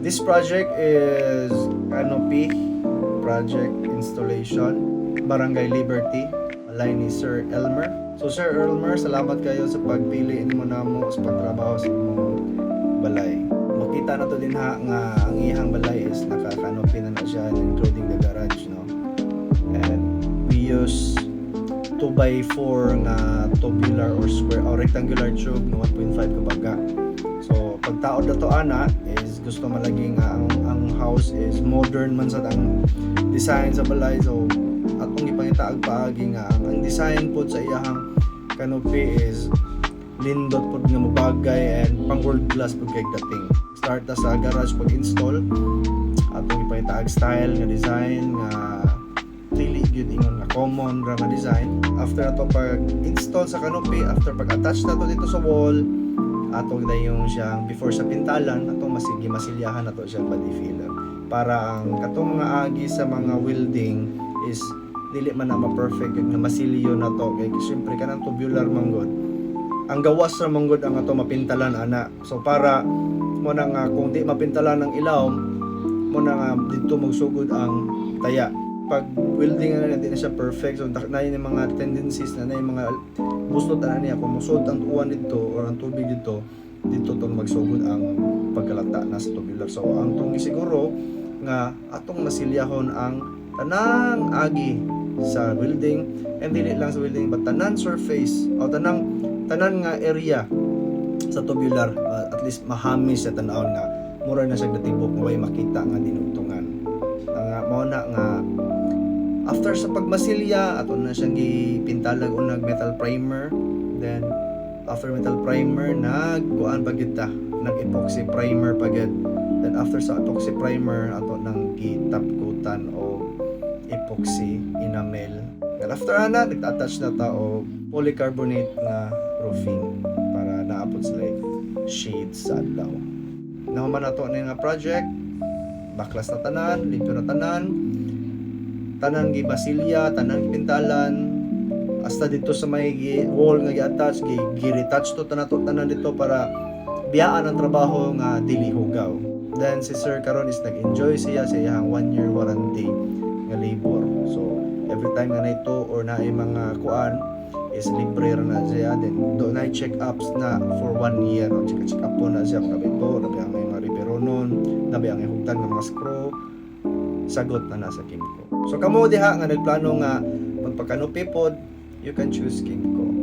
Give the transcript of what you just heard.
This project is canopy project installation, Barangay Liberty, alay ni Sir Elmer. So Sir Elmer, salamat kayo sa pagpili mo na mo sa pagtrabaho sa imong balay. Makita na to din ha nga ang iyang balay is naka-canopy na siya, including the garage, no? And we use 2x4 nga tubular or square or rectangular tube na 1.5 kabaga. So pagtaod na to ana is gusto malagi nga ang house is modern man sa ang design sa balay. So atong ipangitaag paagi nga ang design pod sa iyang canopy is lindot pod nga mabagay and pang world class pod kay dating. Start ta sa garage pag install atong ipangitaag style nga design nga dili gyud ingon nga common ra nga design. After ato pag install sa canopy, after pag attach na to dito sa wall, atong dayon siyang before sa pintalan atong masilyahan nato siyang body filler para ang katong mga agi sa mga welding is dili man na ma-perfect nga masilyo na to kay syempre kanang tubular manggod ang gawas ra manggod ang ato mapintalan ana. So para mo na nga kung di mapintalan ng ilaw mo na nga dito magsugod ang taya. Pag welding na hindi na siya perfect, so na yung mga tendencies na yung mga bustot na niya kung musod ang uwan dito or ang tubig dito tong magsugod ang pagkalata na sa tubular. So ang tong siguro nga atong masilyahon ang tanang agi sa welding, and dili lang sa welding but tanan surface o tanan nga area sa tubular, at least mahamis sa tan-aw nga mura na siya natibok nga way makita nga dinugtungan nga mao na nga. After sa pagmasilya, ato na siyang gipintalag unag metal primer. Then after metal primer, nagkuan pagid ta, nag-epoxy primer pagid. Then after sa epoxy primer, ato nang gitapkutan o epoxy enamel. Then after ana, nag-attach na ta og polycarbonate na roofing para naapot sila shades sa adlaw. Nahuman nato na nga project, baklas na tanan, limpyo na tanan gibasilya, tanan gipintalan hasta dito sa may wall nga gi-attach, gi-retouch to tanan dito para biyaan ang trabaho nga dili hugaw. Then si Sir karon is nag-enjoy siya sa iyang 1 year warranty nga labor. So every time nga naito or naay mga kuan is libre ra na siya. Then do na check ups na for 1 year, no? Check up po na siya kung kabito, nabi ang mga riberonon, nabi ang ihugtan ng mga screw, sagot na nasa Kimco. So kamo diha nga nagplano nga magpakanopi pod, you can choose Kimco.